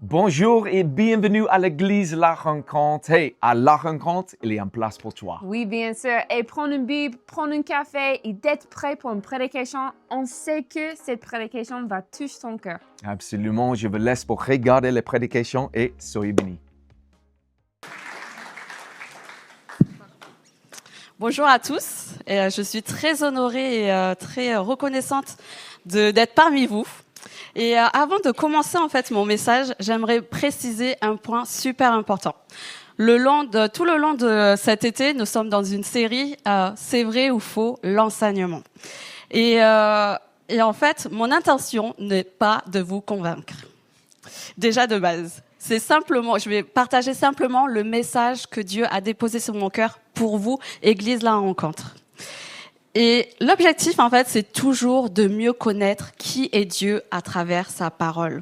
Bonjour et bienvenue à l'église La Rencontre. Hey, à La Rencontre, il y a une place pour toi. Oui, bien sûr. Et prendre une Bible, prendre un café et d'être prêt pour une prédication, on sait que cette prédication va toucher ton cœur. Absolument, je vous laisse pour regarder les prédications et soyez bénis. Bonjour à tous, et je suis très honorée et très reconnaissante d'être parmi vous. Et avant de commencer en fait mon message, j'aimerais préciser un point super important. Tout le long de cet été, nous sommes dans une série C'est vrai ou faux, l'enseignement. Et en fait, mon intention n'est pas de vous convaincre. Déjà de base. Je vais partager simplement le message que Dieu a déposé sur mon cœur pour vous, Église La Rencontre. Et l'objectif, en fait, c'est toujours de mieux connaître qui est Dieu à travers sa parole.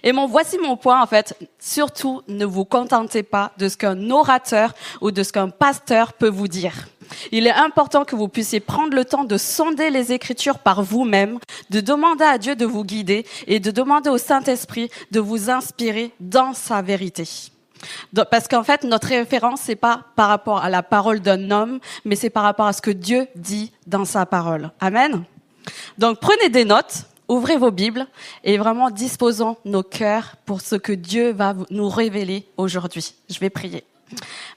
Et voici mon point, en fait. Surtout, ne vous contentez pas de ce qu'un orateur ou de ce qu'un pasteur peut vous dire. Il est important que vous puissiez prendre le temps de sonder les Écritures par vous-même, de demander à Dieu de vous guider et de demander au Saint-Esprit de vous inspirer dans sa vérité. Parce qu'en fait, notre référence, c'est pas par rapport à la parole d'un homme, mais c'est par rapport à ce que Dieu dit dans sa parole. Amen. Donc, prenez des notes, ouvrez vos Bibles et vraiment disposons nos cœurs pour ce que Dieu va nous révéler aujourd'hui. Je vais prier.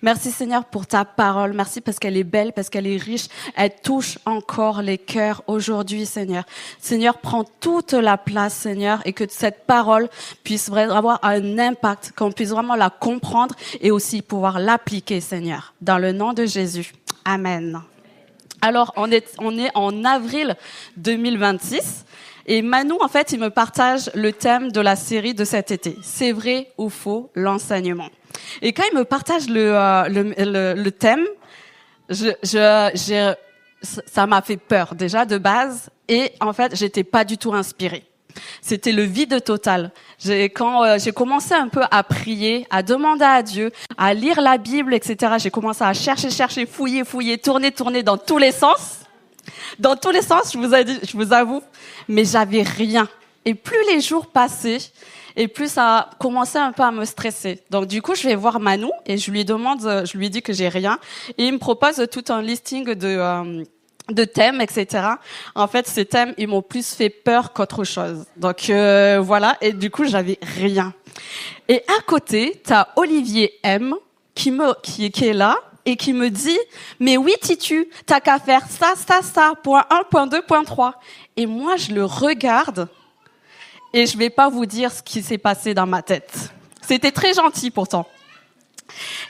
Merci Seigneur pour ta parole. Merci parce qu'elle est belle, parce qu'elle est riche. Elle touche encore les cœurs aujourd'hui, Seigneur. Seigneur, prends toute la place, Seigneur, et que cette parole puisse vraiment avoir un impact, qu'on puisse vraiment la comprendre et aussi pouvoir l'appliquer, Seigneur. Dans le nom de Jésus. Amen. Alors, on est en avril 2026. Et Manu, en fait, il me partage le thème de la série de cet été. C'est vrai ou faux, l'enseignement. Et quand il me partage le thème, ça m'a fait peur déjà de base. Et en fait, j'étais pas du tout inspirée. C'était le vide total. Quand j'ai commencé un peu à prier, à demander à Dieu, à lire la Bible, etc., j'ai commencé à chercher, fouiller, tourner dans tous les sens. Dans tous les sens, je vous avoue, mais j'avais rien. Et plus les jours passaient, et plus ça a commencé un peu à me stresser. Donc du coup, je vais voir Manu et je lui dis que j'ai rien. Et il me propose tout un listing de thèmes, etc. En fait, ces thèmes, ils m'ont plus fait peur qu'autre chose. Donc voilà, et du coup, j'avais rien. Et à côté, t'as Olivier M qui est là et qui me dit « Mais oui, Titu, t'as qu'à faire ça, point 1, point 2, point 3. » Et moi, je le regarde et je vais pas vous dire ce qui s'est passé dans ma tête. C'était très gentil pourtant.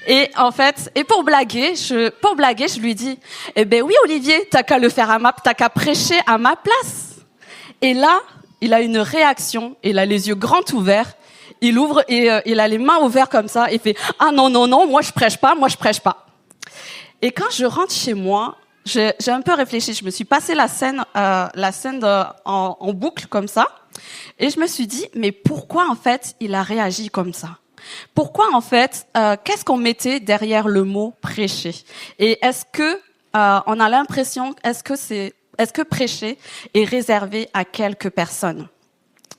Et en fait, pour blaguer, je lui dis « Eh ben oui, Olivier, t'as qu'à t'as qu'à prêcher à ma place. » Et là, il a une réaction, il a les yeux grands ouverts, il ouvre et il a les mains ouvertes comme ça, et fait « Ah non, moi je prêche pas. » Et quand je rentre chez moi, j'ai un peu réfléchi. Je me suis passé la scène en boucle comme ça, et je me suis dit mais pourquoi en fait il a réagi comme ça? Pourquoi en fait qu'est-ce qu'on mettait derrière le mot prêcher? Et est-ce que on a l'impression est-ce que prêcher est réservé à quelques personnes?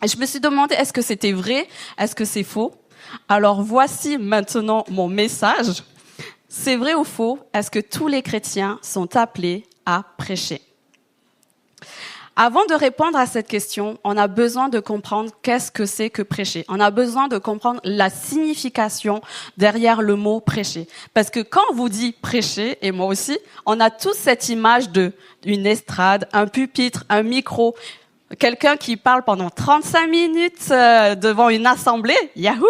Et je me suis demandé est-ce que c'était vrai? Est-ce que c'est faux? Alors voici maintenant mon message. C'est vrai ou faux? Est-ce que tous les chrétiens sont appelés à prêcher? Avant de répondre à cette question, on a besoin de comprendre qu'est-ce que c'est que prêcher. On a besoin de comprendre la signification derrière le mot prêcher. Parce que quand on vous dit prêcher, et moi aussi, on a tous cette image d'une estrade, un pupitre, un micro, quelqu'un qui parle pendant 35 minutes devant une assemblée, yahoo!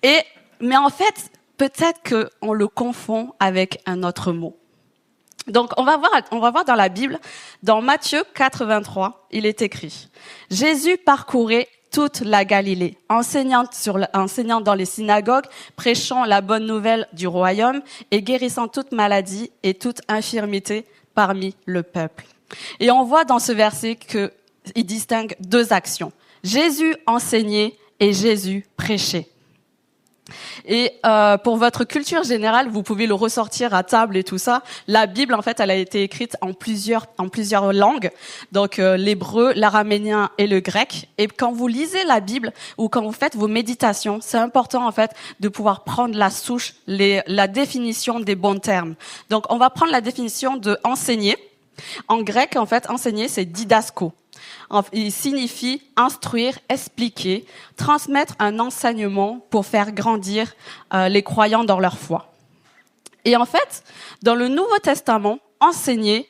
Mais en fait, peut-être qu'on le confond avec un autre mot. Donc, on va voir dans la Bible, dans Matthieu 4:23, il est écrit « Jésus parcourait toute la Galilée, enseignant dans les synagogues, prêchant la bonne nouvelle du royaume et guérissant toute maladie et toute infirmité parmi le peuple. » Et on voit dans ce verset qu'il distingue deux actions. Jésus enseignait et Jésus prêchait. Et pour votre culture générale, vous pouvez le ressortir à table et tout ça. La Bible, en fait, elle a été écrite en plusieurs langues, donc l'hébreu, l'araménien et le grec. Et quand vous lisez la Bible ou quand vous faites vos méditations, c'est important en fait de pouvoir prendre la souche, la définition des bons termes. Donc, on va prendre la définition de enseigner. En grec, en fait, enseigner, c'est didasko. Il signifie instruire, expliquer, transmettre un enseignement pour faire grandir les croyants dans leur foi. Et en fait, dans le Nouveau Testament, enseigner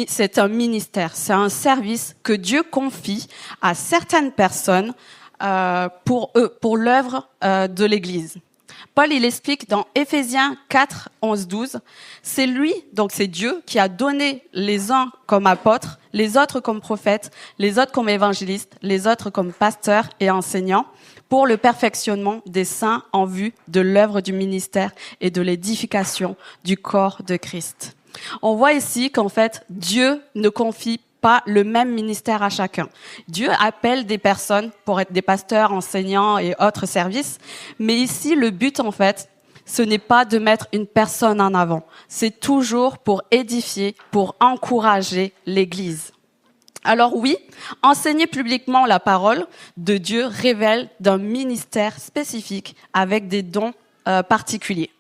c'est un ministère, c'est un service que Dieu confie à certaines personnes pour l'œuvre de l'Église. Paul, il explique dans Éphésiens 4, 11, 12, c'est lui, donc c'est Dieu, qui a donné les uns comme apôtres, les autres comme prophètes, les autres comme évangélistes, les autres comme pasteurs et enseignants, pour le perfectionnement des saints en vue de l'œuvre du ministère et de l'édification du corps de Christ. On voit ici qu'en fait, Dieu ne confie pas le même ministère à chacun. Dieu appelle des personnes pour être des pasteurs, enseignants et autres services, mais ici, le but, en fait, ce n'est pas de mettre une personne en avant. C'est toujours pour édifier, pour encourager l'Église. Alors oui, enseigner publiquement la parole de Dieu révèle d'un ministère spécifique avec des dons particuliers.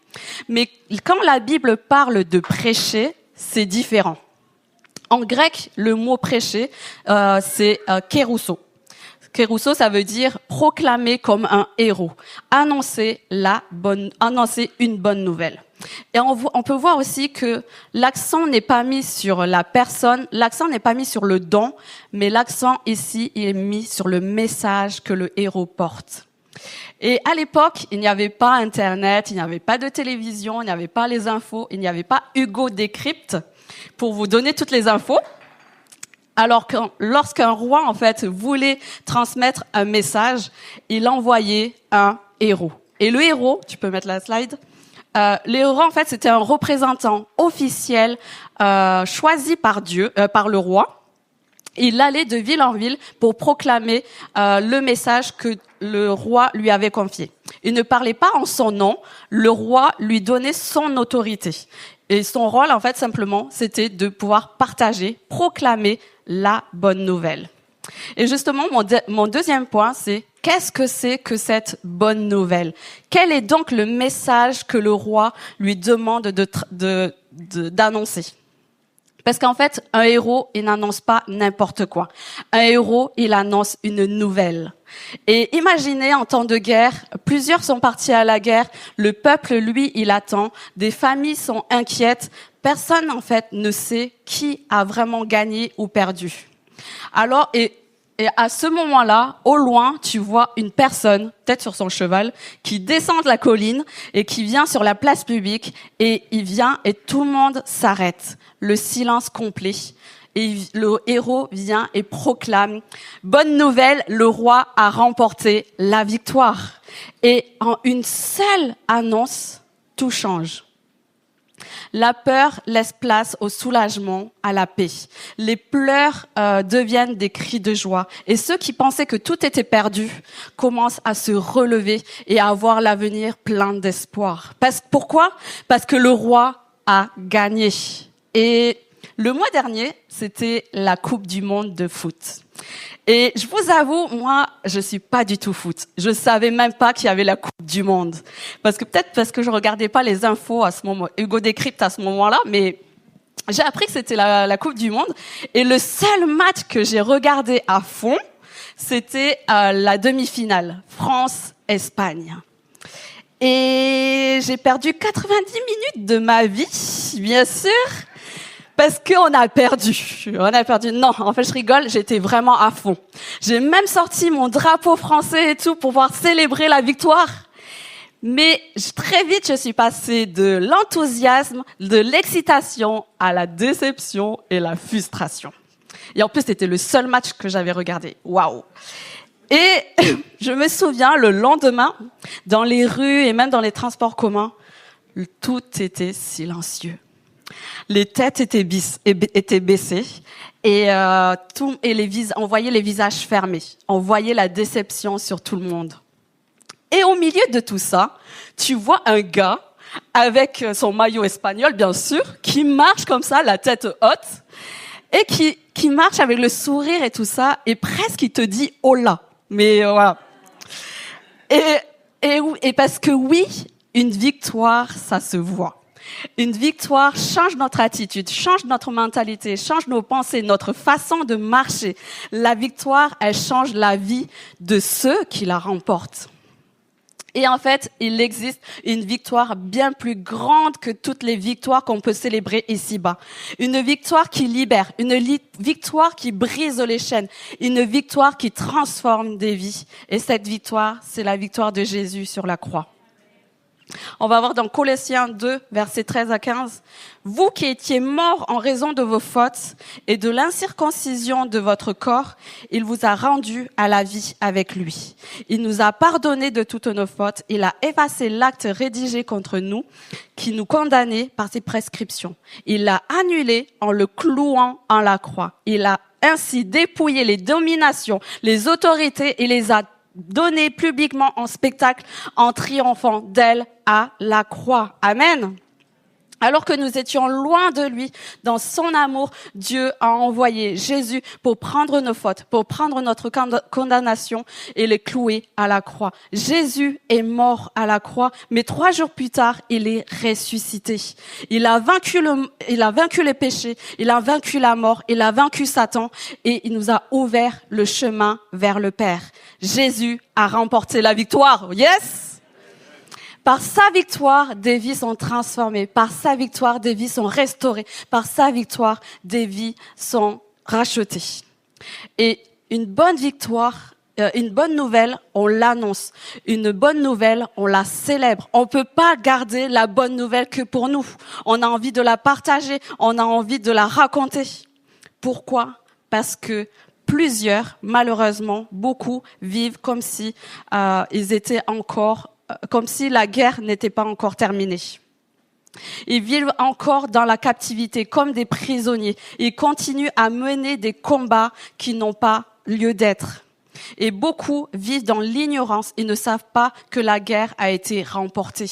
Mais quand la Bible parle de prêcher, c'est différent. En grec, le mot prêcher, c'est kérousso. Kérousso, ça veut dire proclamer comme un héros, annoncer une bonne nouvelle. Et on peut voir aussi que l'accent n'est pas mis sur la personne, l'accent n'est pas mis sur le don, mais l'accent ici il est mis sur le message que le héros porte. Et à l'époque, il n'y avait pas Internet, il n'y avait pas de télévision, il n'y avait pas les infos, il n'y avait pas Hugo Décrypte pour vous donner toutes les infos. Alors lorsqu'un roi, en fait, voulait transmettre un message, il envoyait un héros. Et le héros, tu peux mettre la slide, le héros, en fait, c'était un représentant officiel choisi par Dieu, par le roi. Il allait de ville en ville pour proclamer le message que le roi lui avait confié. Il ne parlait pas en son nom, le roi lui donnait son autorité. Et son rôle, en fait, simplement, c'était de pouvoir partager, proclamer la bonne nouvelle. Et justement, mon deuxième point, c'est qu'est-ce que c'est que cette bonne nouvelle? Quel est donc le message que le roi lui demande d'annoncer? Parce qu'en fait, un héros, il n'annonce pas n'importe quoi. Un héros, il annonce une nouvelle. Et imaginez, en temps de guerre, plusieurs sont partis à la guerre, le peuple, lui, il attend, des familles sont inquiètes, personne, en fait, ne sait qui a vraiment gagné ou perdu. Alors, et à ce moment-là, au loin, tu vois une personne, peut-être sur son cheval, qui descend de la colline et qui vient sur la place publique et il vient et tout le monde s'arrête. Le silence complet. Et le héros vient et proclame « Bonne nouvelle, le roi a remporté la victoire ». Et en une seule annonce, tout change. La peur laisse place au soulagement, à la paix. Les pleurs deviennent des cris de joie. Et ceux qui pensaient que tout était perdu commencent à se relever et à voir l'avenir plein d'espoir. Pourquoi? Parce que le roi a gagné. Et le mois dernier, c'était la Coupe du Monde de foot. Et je vous avoue, moi, je suis pas du tout foot. Je savais même pas qu'il y avait la Coupe du Monde. Parce que je regardais pas les infos à ce moment, Hugo Décrypte à ce moment-là, mais j'ai appris que c'était la Coupe du Monde. Et le seul match que j'ai regardé à fond, c'était la demi-finale, France-Espagne. Et j'ai perdu 90 minutes de ma vie, bien sûr. Parce qu'on a perdu. Non, en fait, je rigole, j'étais vraiment à fond. J'ai même sorti mon drapeau français et tout pour pouvoir célébrer la victoire. Mais très vite, je suis passée de l'enthousiasme, de l'excitation à la déception et la frustration. Et en plus, c'était le seul match que j'avais regardé. Waouh! Et je me souviens, le lendemain, dans les rues et même dans les transports communs, tout était silencieux. Les têtes étaient baissées et on voyait les visages fermés. On voyait la déception sur tout le monde. Et au milieu de tout ça, tu vois un gars avec son maillot espagnol, bien sûr, qui marche comme ça, la tête haute, et qui marche avec le sourire et tout ça, et presque il te dit « hola ». Mais voilà. Et parce que oui, une victoire, ça se voit. Une victoire change notre attitude, change notre mentalité, change nos pensées, notre façon de marcher. La victoire, elle change la vie de ceux qui la remportent. Et en fait, il existe une victoire bien plus grande que toutes les victoires qu'on peut célébrer ici-bas. Une victoire qui libère, victoire qui brise les chaînes, une victoire qui transforme des vies. Et cette victoire, c'est la victoire de Jésus sur la croix. On va voir dans Colossiens 2, versets 13 à 15. « Vous qui étiez morts en raison de vos fautes et de l'incirconcision de votre corps, il vous a rendus à la vie avec lui. Il nous a pardonné de toutes nos fautes. Il a effacé l'acte rédigé contre nous qui nous condamnait par ses prescriptions. Il l'a annulé en le clouant en la croix. Il a ainsi dépouillé les dominations, les autorités et les a donné publiquement en spectacle en triomphant d'elle à la croix. » Amen. Alors que nous étions loin de lui, dans son amour, Dieu a envoyé Jésus pour prendre nos fautes, pour prendre notre condamnation et les clouer à la croix. Jésus est mort à la croix, mais 3 jours plus tard, il est ressuscité. Il a vaincu les péchés, il a vaincu la mort, il a vaincu Satan et il nous a ouvert le chemin vers le Père. Jésus a remporté la victoire. Yes! Par sa victoire, des vies sont transformées. Par sa victoire, des vies sont restaurées. Par sa victoire, des vies sont rachetées. Et une bonne victoire, une bonne nouvelle, on l'annonce. Une bonne nouvelle, on la célèbre. On peut pas garder la bonne nouvelle que pour nous. On a envie de la partager, on a envie de la raconter. Pourquoi? Parce que plusieurs, malheureusement, beaucoup vivent comme si ils étaient encore comme si la guerre n'était pas encore terminée. Ils vivent encore dans la captivité comme des prisonniers. Ils continuent à mener des combats qui n'ont pas lieu d'être. Et beaucoup vivent dans l'ignorance. Ils ne savent pas que la guerre a été remportée.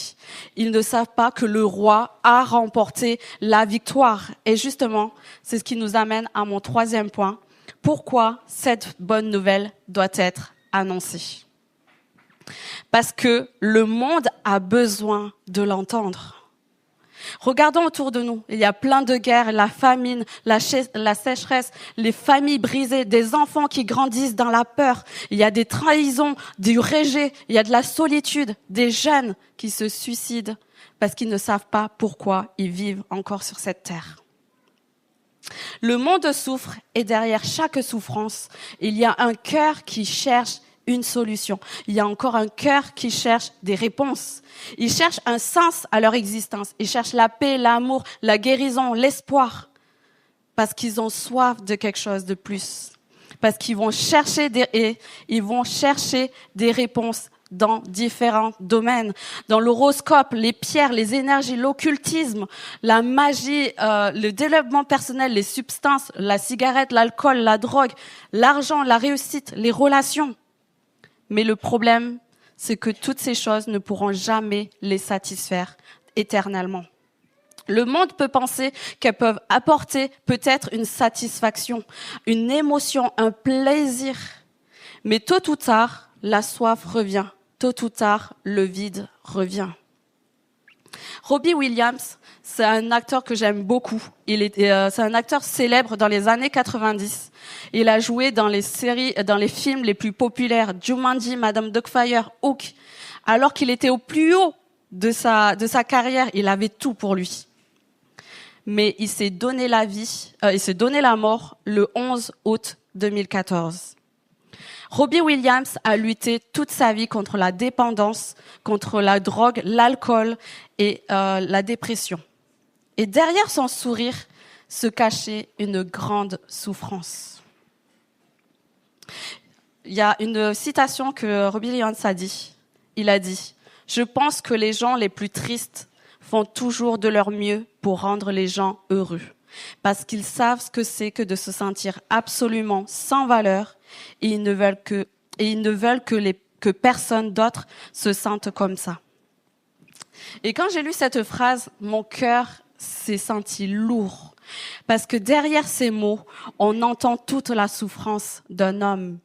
Ils ne savent pas que le roi a remporté la victoire. Et justement, c'est ce qui nous amène à mon 3e point. Pourquoi cette bonne nouvelle doit être annoncée? Parce que le monde a besoin de l'entendre. Regardons autour de nous. Il y a plein de guerres, la famine, la sécheresse, les familles brisées, des enfants qui grandissent dans la peur. Il y a des trahisons, du rejet, il y a de la solitude, des jeunes qui se suicident parce qu'ils ne savent pas pourquoi ils vivent encore sur cette terre. Le monde souffre et derrière chaque souffrance, il y a un cœur qui cherche une solution. Il y a encore un cœur qui cherche des réponses. Ils cherchent un sens à leur existence. Ils cherchent la paix, l'amour, la guérison, l'espoir. Parce qu'ils ont soif de quelque chose de plus. Parce qu'ils vont chercher des réponses dans différents domaines. Dans l'horoscope, les pierres, les énergies, l'occultisme, la magie, le développement personnel, les substances, la cigarette, l'alcool, la drogue, l'argent, la réussite, les relations. Mais le problème, c'est que toutes ces choses ne pourront jamais les satisfaire éternellement. Le monde peut penser qu'elles peuvent apporter peut-être une satisfaction, une émotion, un plaisir. Mais tôt ou tard, la soif revient. Tôt ou tard, le vide revient. Robbie Williams, c'est un acteur que j'aime beaucoup. C'est un acteur célèbre dans les années 90. Il a joué dans les films les plus populaires, Jumanji, Madame Doubtfire, Hook. Alors qu'il était au plus haut de sa carrière, il avait tout pour lui. Mais il s'est donné la mort le 11 août 2014. Robbie Williams a lutté toute sa vie contre la dépendance, contre la drogue, l'alcool et la dépression. Et derrière son sourire se cachait une grande souffrance. Il y a une citation que Robbie Williams a dit. Il a dit « Je pense que les gens les plus tristes font toujours de leur mieux pour rendre les gens heureux. Parce qu'ils savent ce que c'est que de se sentir absolument sans valeur et ils ne veulent que que personne d'autre se sente comme ça. Et quand j'ai lu cette phrase, mon cœur s'est senti lourd. Parce que derrière ces mots, on entend toute la souffrance d'un homme.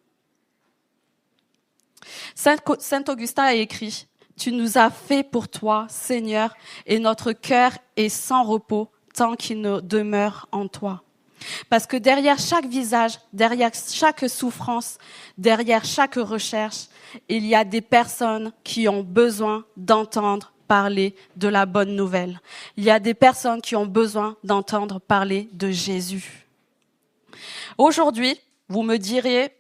Saint Augustin a écrit « Tu nous as fait pour toi, Seigneur, et notre cœur est sans repos tant qu'il ne demeure en toi. » Parce que derrière chaque visage, derrière chaque souffrance, derrière chaque recherche, il y a des personnes qui ont besoin d'entendre parler de la bonne nouvelle. Il y a des personnes qui ont besoin d'entendre parler de Jésus. Aujourd'hui, vous me diriez,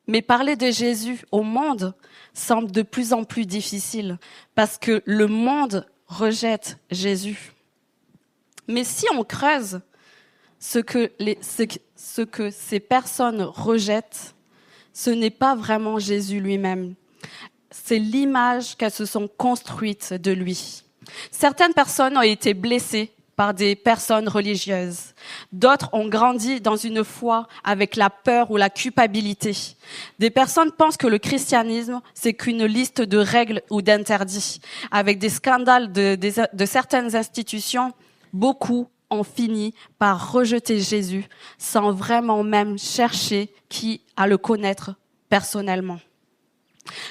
mais parler de Jésus au monde semble de plus en plus difficile parce que le monde rejette Jésus. Mais si on creuse ce que ces personnes rejettent, ce n'est pas vraiment Jésus lui-même. C'est l'image qu'elles se sont construites de lui. Certaines personnes ont été blessées par des personnes religieuses. D'autres ont grandi dans une foi avec la peur ou la culpabilité. Des personnes pensent que le christianisme, c'est qu'une liste de règles ou d'interdits. Avec des scandales de certaines institutions, beaucoup ont fini par rejeter Jésus sans vraiment même chercher qui à le connaître personnellement.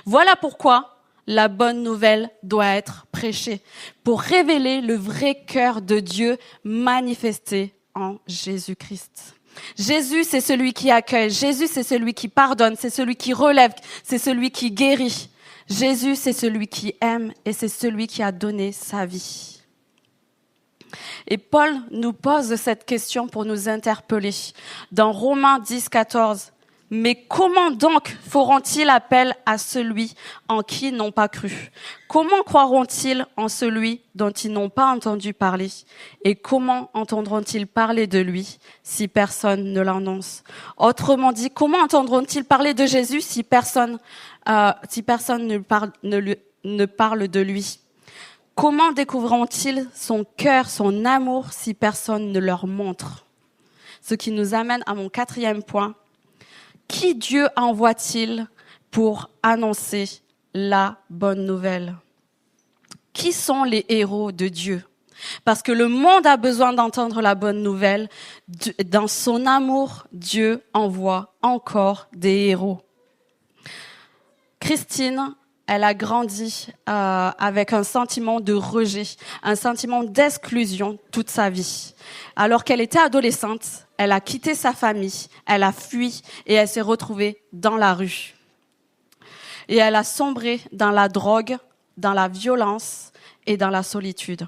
Voilà pourquoi la bonne nouvelle doit être prêchée, pour révéler le vrai cœur de Dieu manifesté en Jésus-Christ. Jésus, c'est celui qui accueille. Jésus, c'est celui qui pardonne. C'est celui qui relève. C'est celui qui guérit. Jésus, c'est celui qui aime et c'est celui qui a donné sa vie. Et Paul nous pose cette question pour nous interpeller. Dans Romains 10, 14, « Mais comment donc feront-ils appel à celui en qui ils n'ont pas cru? Comment croiront-ils en celui dont ils n'ont pas entendu parler? Et comment entendront-ils parler de lui si personne ne l'annonce? » Autrement dit, comment entendront-ils parler de Jésus si personne ne parle de lui? Comment découvriront-ils son cœur, son amour, si personne ne leur montre? Ce qui nous amène à mon 4e point. Qui Dieu envoie-t-il pour annoncer la bonne nouvelle? Qui sont les héros de Dieu? Parce que le monde a besoin d'entendre la bonne nouvelle. Dans son amour, Dieu envoie encore des héros. Christine, elle a grandi avec un sentiment de rejet, un sentiment d'exclusion toute sa vie. Alors qu'elle était adolescente, elle a quitté sa famille, elle a fui et elle s'est retrouvée dans la rue. Et elle a sombré dans la drogue, dans la violence et dans la solitude.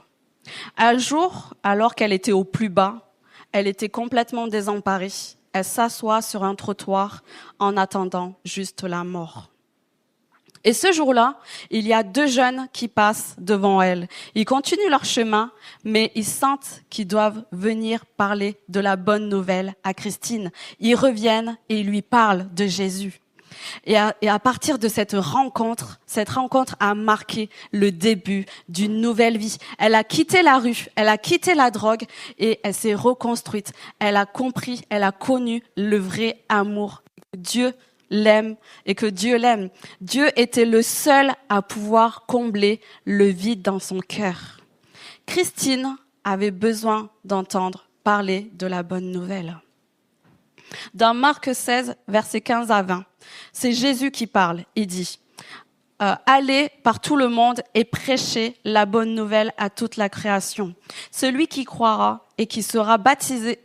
Un jour, alors qu'elle était au plus bas, elle était complètement désemparée. Elle s'assoit sur un trottoir en attendant juste la mort. Et ce jour-là, il y a 2 jeunes qui passent devant elle. Ils continuent leur chemin, mais ils sentent qu'ils doivent venir parler de la bonne nouvelle à Christine. Ils reviennent et ils lui parlent de Jésus. Et à partir de cette rencontre a marqué le début d'une nouvelle vie. Elle a quitté la rue, elle a quitté la drogue et elle s'est reconstruite. Elle a compris, elle a connu le vrai amour. Dieu l'aime et que Dieu l'aime. Dieu était le seul à pouvoir combler le vide dans son cœur. Christine avait besoin d'entendre parler de la bonne nouvelle. Dans Marc 16, versets 15 à 20, c'est Jésus qui parle. Il dit « Allez par tout le monde et prêchez la bonne nouvelle à toute la création. Celui qui croira et qui sera baptisé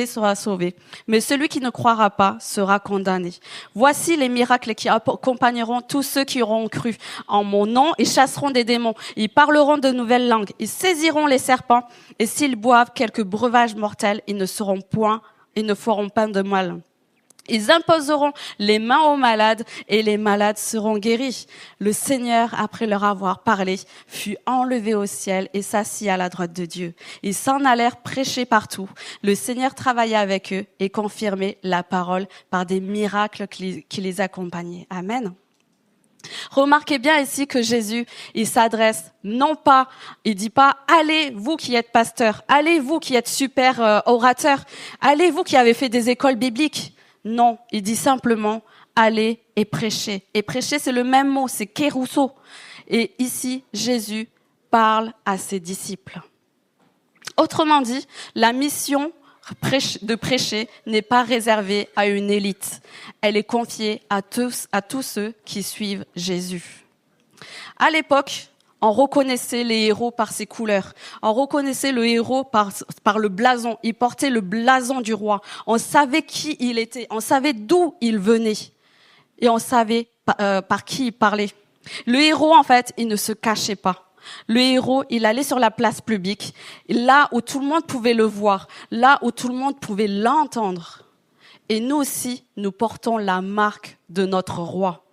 sera sauvé. Mais celui qui ne croira pas sera condamné. Voici les miracles qui accompagneront tous ceux qui auront cru en mon nom. Ils chasseront des démons. Ils parleront de nouvelles langues. Ils saisiront les serpents. Et s'ils boivent quelques breuvages mortels, ils ne feront pas de mal. Ils imposeront les mains aux malades et les malades seront guéris. Le Seigneur, après leur avoir parlé, fut enlevé au ciel et s'assit à la droite de Dieu. Ils s'en allèrent prêcher partout. Le Seigneur travaillait avec eux et confirmait la parole par des miracles qui les accompagnaient. Amen. Remarquez bien ici que Jésus, il s'adresse non pas, il dit pas « Allez, vous qui êtes pasteurs, allez, vous qui êtes super orateurs, allez, vous qui avez fait des écoles bibliques ». Non, il dit simplement « aller et prêcher. Et prêcher, c'est le même mot, c'est kérousso. Et ici, Jésus parle à ses disciples. Autrement dit, la mission de prêcher n'est pas réservée à une élite. Elle est confiée à tous ceux qui suivent Jésus. À l'époque, on reconnaissait les héros par ses couleurs. On reconnaissait le héros par le blason. Il portait le blason du roi. On savait qui il était. On savait d'où il venait. Et on savait par qui il parlait. Le héros, en fait, il ne se cachait pas. Le héros, il allait sur la place publique, là où tout le monde pouvait le voir, là où tout le monde pouvait l'entendre. Et nous aussi, nous portons la marque de notre roi.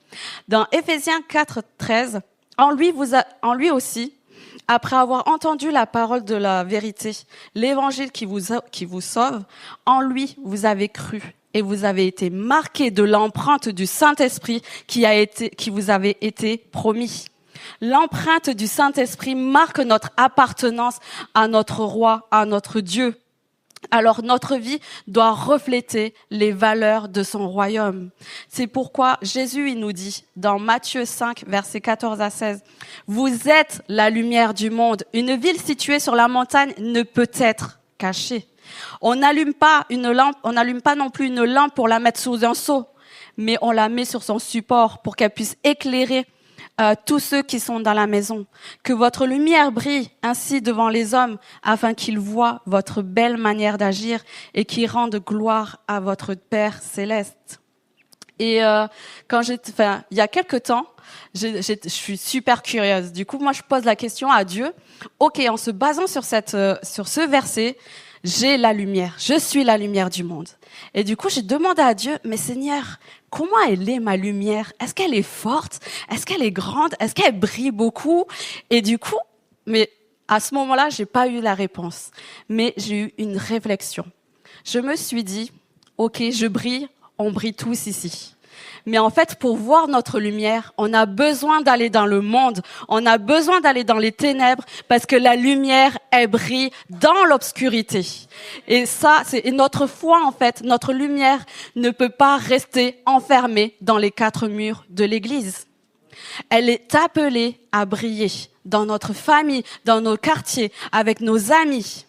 Dans Éphésiens 4:13, en lui aussi, après avoir entendu la parole de la vérité, l'évangile qui vous sauve, en lui vous avez cru et vous avez été marqués de l'empreinte du Saint-Esprit qui vous avait été promis. L'empreinte du Saint-Esprit marque notre appartenance à notre roi, à notre Dieu. Alors notre vie doit refléter les valeurs de son royaume. C'est pourquoi Jésus il nous dit dans Matthieu 5, versets 14 à 16, « Vous êtes la lumière du monde. Une ville située sur la montagne ne peut être cachée. On n'allume pas non plus une lampe pour la mettre sous un seau, mais on la met sur son support pour qu'elle puisse éclairer tous ceux qui sont dans la maison. Que votre lumière brille ainsi devant les hommes, afin qu'ils voient votre belle manière d'agir et qu'ils rendent gloire à votre Père céleste. » Et il y a quelque temps, je suis super curieuse. Du coup, moi, je pose la question à Dieu. Ok, en se basant sur ce verset, j'ai la lumière. Je suis la lumière du monde. Et du coup, j'ai demandé à Dieu, mais Seigneur, comment elle est ma lumière? Est-ce qu'elle est forte? Est-ce qu'elle est grande? Est-ce qu'elle brille beaucoup? Et du coup, mais à ce moment-là, j'ai pas eu la réponse. Mais j'ai eu une réflexion. Je me suis dit, ok, je brille, on brille tous ici. Mais en fait, pour voir notre lumière, on a besoin d'aller dans le monde. On a besoin d'aller dans les ténèbres parce que la lumière, elle brille dans l'obscurité. Et ça, c'est notre foi, en fait. Notre lumière ne peut pas rester enfermée dans les 4 murs de l'église. Elle est appelée à briller dans notre famille, dans nos quartiers, avec nos amis.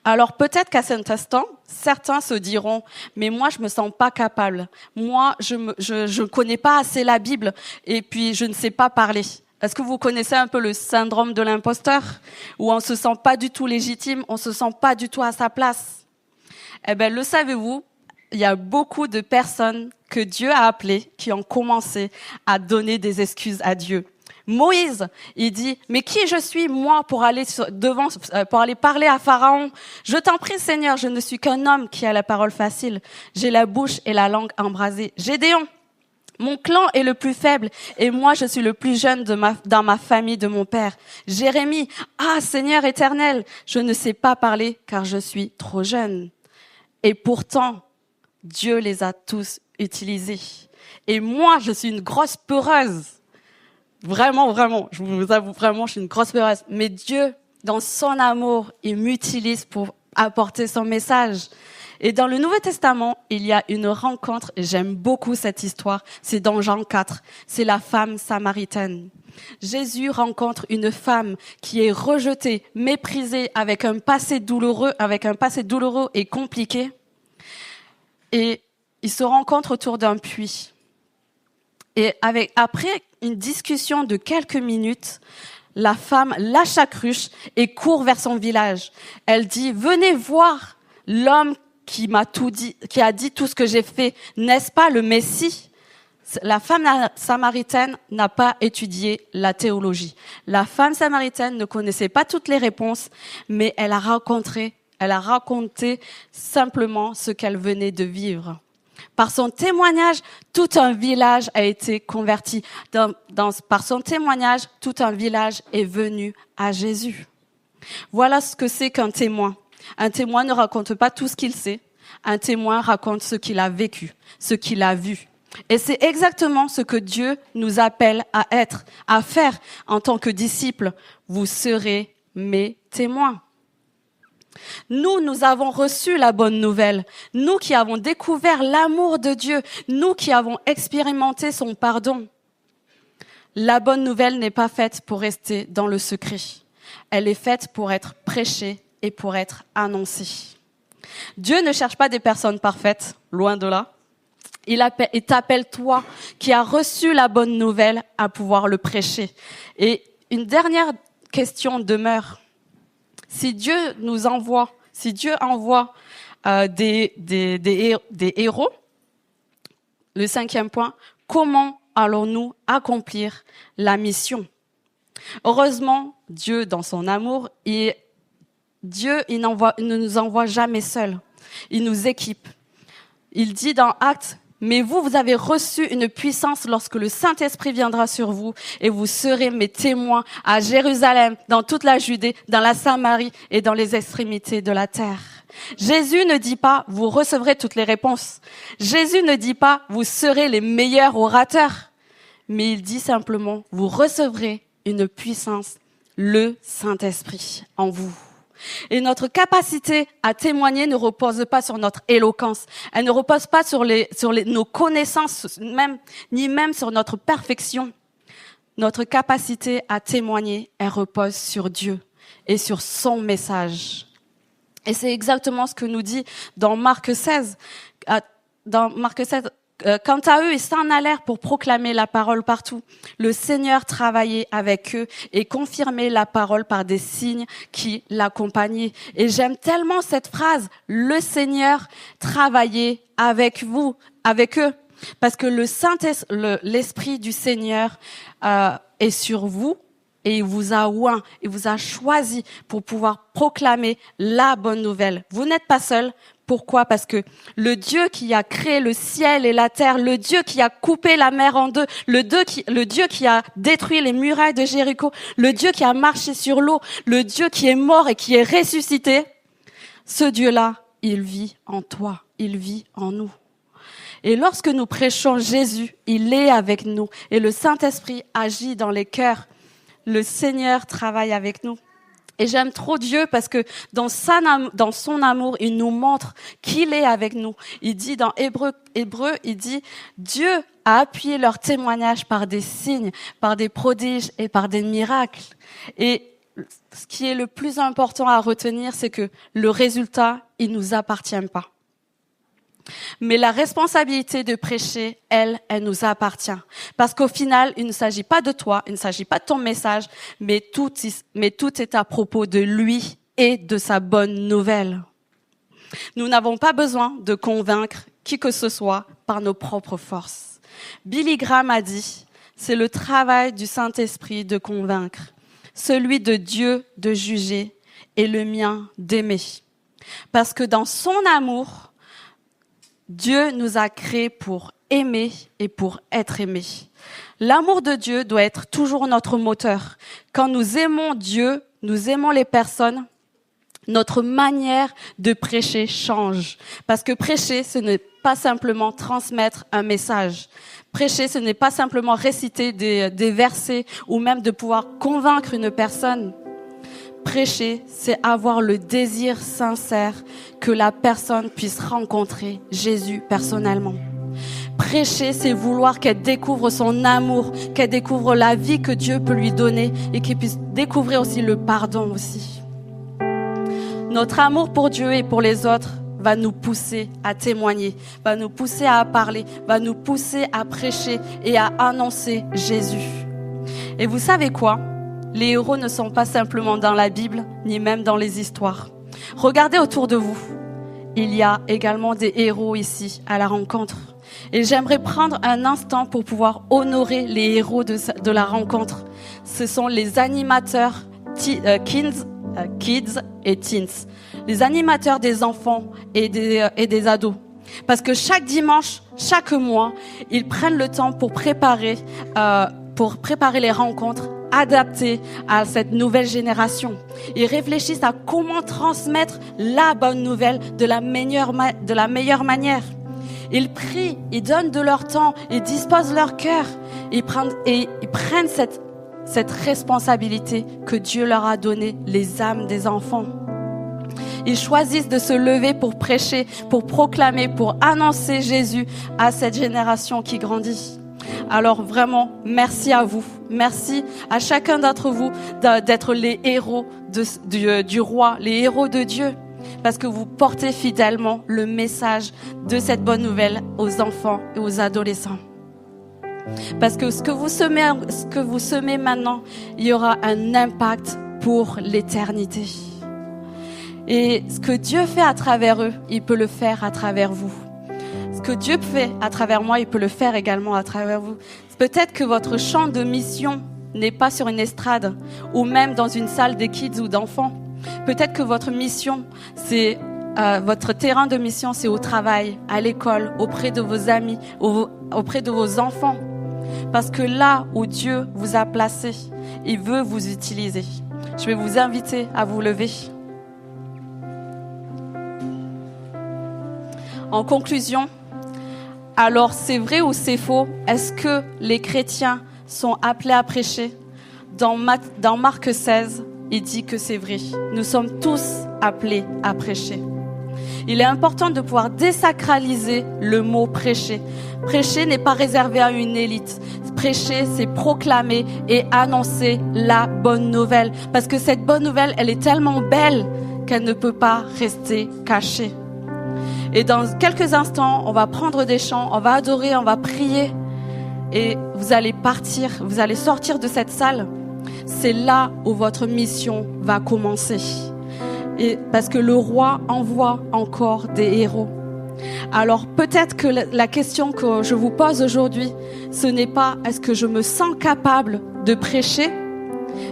Alors peut-être qu'à cet instant, certains se diront, mais moi je me sens pas capable. Moi je connais pas assez la Bible et puis je ne sais pas parler. Est-ce que vous connaissez un peu le syndrome de l'imposteur où on se sent pas du tout légitime, on se sent pas du tout à sa place? Eh ben le savez-vous, il y a beaucoup de personnes que Dieu a appelées qui ont commencé à donner des excuses à Dieu. Moïse, il dit, mais qui je suis, moi, pour aller parler à Pharaon? Je t'en prie, Seigneur, je ne suis qu'un homme qui a la parole facile. J'ai la bouche et la langue embrasée. Gédéon, mon clan est le plus faible et moi, je suis le plus jeune dans ma famille de mon père. Jérémie, ah, Seigneur éternel, je ne sais pas parler car je suis trop jeune. Et pourtant, Dieu les a tous utilisés. Et moi, je suis une grosse peureuse. Vraiment, je vous avoue, vraiment, je suis une grosse peureuse. Mais Dieu, dans son amour, il m'utilise pour apporter son message. Et dans le Nouveau Testament, il y a une rencontre, et j'aime beaucoup cette histoire, c'est dans Jean 4, c'est la femme samaritaine. Jésus rencontre une femme qui est rejetée, méprisée, avec un passé douloureux et compliqué. Et ils se rencontrent autour d'un puits. Et après une discussion de quelques minutes, la femme lâche sa cruche et court vers son village. Elle dit, venez voir l'homme qui a dit tout ce que j'ai fait. N'est-ce pas le Messie? La femme samaritaine n'a pas étudié la théologie. La femme samaritaine ne connaissait pas toutes les réponses, mais elle a raconté simplement ce qu'elle venait de vivre. Par son témoignage, tout un village a été converti. Par son témoignage, tout un village est venu à Jésus. Voilà ce que c'est qu'un témoin. Un témoin ne raconte pas tout ce qu'il sait. Un témoin raconte ce qu'il a vécu, ce qu'il a vu. Et c'est exactement ce que Dieu nous appelle à être, à faire en tant que disciples. Vous serez mes témoins. Nous avons reçu la bonne nouvelle. Nous qui avons découvert l'amour de Dieu. Nous qui avons expérimenté son pardon. La bonne nouvelle n'est pas faite pour rester dans le secret. Elle est faite pour être prêchée et pour être annoncée. Dieu ne cherche pas des personnes parfaites, loin de là. Il t'appelle toi qui as reçu la bonne nouvelle à pouvoir le prêcher. Et une dernière question demeure. Si Dieu envoie des héros, le 5e point, comment allons-nous accomplir la mission? Heureusement, Dieu, dans son amour, il ne nous envoie jamais seuls. Il nous équipe. Il dit dans Actes, « Mais vous avez reçu une puissance lorsque le Saint-Esprit viendra sur vous et vous serez mes témoins à Jérusalem, dans toute la Judée, dans la Samarie et dans les extrémités de la terre. » Jésus ne dit pas « Vous recevrez toutes les réponses ». Jésus ne dit pas « Vous serez les meilleurs orateurs ». Mais il dit simplement « Vous recevrez une puissance, le Saint-Esprit en vous ». Et notre capacité à témoigner ne repose pas sur notre éloquence. Elle ne repose pas sur nos connaissances, ni même sur notre perfection. Notre capacité à témoigner, elle repose sur Dieu et sur son message. Et c'est exactement ce que nous dit dans Marc 16. Quant à eux, ils s'en allèrent pour proclamer la parole partout. Le Seigneur travaillait avec eux et confirmait la parole par des signes qui l'accompagnaient. Et j'aime tellement cette phrase, le Seigneur travaillait avec eux. Parce que l'Esprit du Seigneur est sur vous et il vous a oint, il vous a choisi pour pouvoir proclamer la bonne nouvelle. Vous n'êtes pas seul. Pourquoi? Parce que le Dieu qui a créé le ciel et la terre, le Dieu qui a coupé la mer en deux, le Dieu qui a détruit les murailles de Jéricho, le Dieu qui a marché sur l'eau, le Dieu qui est mort et qui est ressuscité, ce Dieu-là, il vit en toi, il vit en nous. Et lorsque nous prêchons Jésus, il est avec nous et le Saint-Esprit agit dans les cœurs. Le Seigneur travaille avec nous. Et j'aime trop Dieu parce que dans son amour, il nous montre qu'il est avec nous. Il dit dans Hébreu, il dit « Dieu a appuyé leur témoignage par des signes, par des prodiges et par des miracles. » Et ce qui est le plus important à retenir, c'est que le résultat, il nous appartient pas. Mais la responsabilité de prêcher, elle nous appartient. Parce qu'au final, il ne s'agit pas de toi, il ne s'agit pas de ton message, mais tout est à propos de lui et de sa bonne nouvelle. Nous n'avons pas besoin de convaincre qui que ce soit par nos propres forces. Billy Graham a dit, c'est le travail du Saint-Esprit de convaincre, celui de Dieu de juger et le mien d'aimer. Parce que dans son amour, Dieu nous a créés pour aimer et pour être aimés. L'amour de Dieu doit être toujours notre moteur. Quand nous aimons Dieu, nous aimons les personnes, notre manière de prêcher change. Parce que prêcher, ce n'est pas simplement transmettre un message. Prêcher, ce n'est pas simplement réciter des versets ou même de pouvoir convaincre une personne. Prêcher, c'est avoir le désir sincère que la personne puisse rencontrer Jésus personnellement. Prêcher, c'est vouloir qu'elle découvre son amour, qu'elle découvre la vie que Dieu peut lui donner et qu'elle puisse découvrir aussi le pardon aussi. Notre amour pour Dieu et pour les autres va nous pousser à témoigner, va nous pousser à parler, va nous pousser à prêcher et à annoncer Jésus. Et vous savez quoi? Les héros ne sont pas simplement dans la Bible, ni même dans les histoires. Regardez autour de vous. Il y a également des héros ici, à la rencontre. Et j'aimerais prendre un instant pour pouvoir honorer les héros de la rencontre. Ce sont les animateurs kids et teens. Les animateurs des enfants et des ados. Parce que chaque dimanche, chaque mois, ils prennent le temps pour préparer les rencontres adaptées à cette nouvelle génération. Ils réfléchissent à comment transmettre la bonne nouvelle de la meilleure manière. Ils prient, ils donnent de leur temps, ils disposent leur cœur. Ils prennent cette responsabilité que Dieu leur a donnée, les âmes des enfants. Ils choisissent de se lever pour prêcher, pour proclamer, pour annoncer Jésus à cette génération qui grandit. Alors vraiment, merci à vous. Merci à chacun d'entre vous d'être les héros du roi, les héros de Dieu. Parce que vous portez fidèlement le message de cette bonne nouvelle aux enfants et aux adolescents. Parce que ce que vous semez maintenant, il y aura un impact pour l'éternité. Et ce que Dieu fait à travers eux, il peut le faire à travers vous. Ce que Dieu fait à travers moi, il peut le faire également à travers vous. Peut-être que votre champ de mission n'est pas sur une estrade ou même dans une salle des kids ou d'enfants. Peut-être que votre mission, c'est votre terrain de mission, c'est au travail, à l'école, auprès de vos amis, auprès de vos enfants. Parce que là où Dieu vous a placé, il veut vous utiliser. Je vais vous inviter à vous lever. En conclusion, alors c'est vrai ou c'est faux? Est-ce que les chrétiens sont appelés à prêcher? Dans Marc 16, il dit que c'est vrai. Nous sommes tous appelés à prêcher. Il est important de pouvoir désacraliser le mot prêcher. Prêcher n'est pas réservé à une élite. Prêcher, c'est proclamer et annoncer la bonne nouvelle. Parce que cette bonne nouvelle, elle est tellement belle qu'elle ne peut pas rester cachée. Et dans quelques instants, on va prendre des chants, on va adorer, on va prier. Et vous allez partir, vous allez sortir de cette salle. C'est là où votre mission va commencer. Et parce que le roi envoie encore des héros. Alors peut-être que la question que je vous pose aujourd'hui, ce n'est pas est-ce que je me sens capable de prêcher,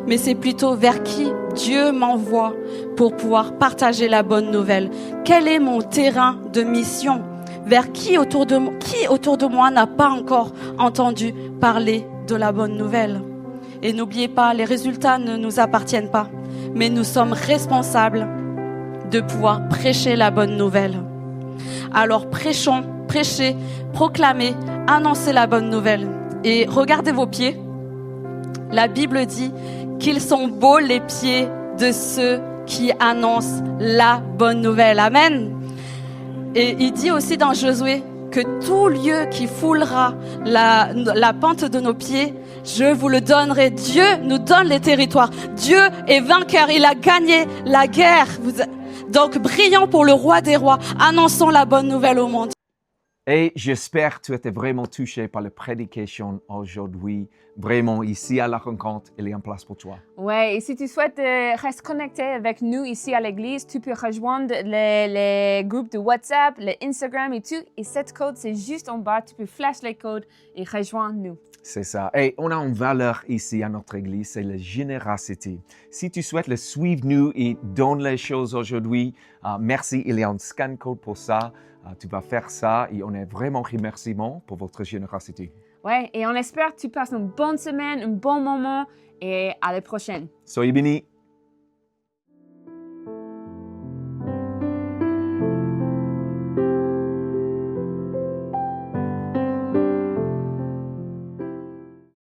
mais c'est plutôt vers qui Dieu m'envoie pour pouvoir partager la bonne nouvelle. Quel est mon terrain de mission? Vers qui autour de moi n'a pas encore entendu parler de la bonne nouvelle? Et n'oubliez pas, les résultats ne nous appartiennent pas, mais nous sommes responsables de pouvoir prêcher la bonne nouvelle. Alors prêchons, prêchez, proclamez, annoncez la bonne nouvelle. Et regardez vos pieds. La Bible dit qu'ils sont beaux les pieds de ceux qui annoncent la bonne nouvelle. Amen. Et il dit aussi dans Josué que tout lieu qui foulera la pente de nos pieds, je vous le donnerai. Dieu nous donne les territoires. Dieu est vainqueur. Il a gagné la guerre. Donc, brillons pour le roi des rois. Annonçons la bonne nouvelle au monde. Et j'espère que tu étais vraiment touché par la prédication aujourd'hui. Vraiment, ici à la rencontre, il y a une place pour toi. Ouais, et si tu souhaites rester connecté avec nous ici à l'église, tu peux rejoindre les groupes de WhatsApp, le Instagram et tout. Et cette code, c'est juste en bas. Tu peux flash les codes et rejoindre nous. C'est ça. Et on a une valeur ici à notre église, c'est la générosité. Si tu souhaites le suivre nous et donner les choses aujourd'hui, merci, il y a un scan code pour ça. Tu vas faire ça et on est vraiment remerciement pour votre générosité. Ouais, et on espère que tu passes une bonne semaine, un bon moment et à la prochaine. Soyez bénis.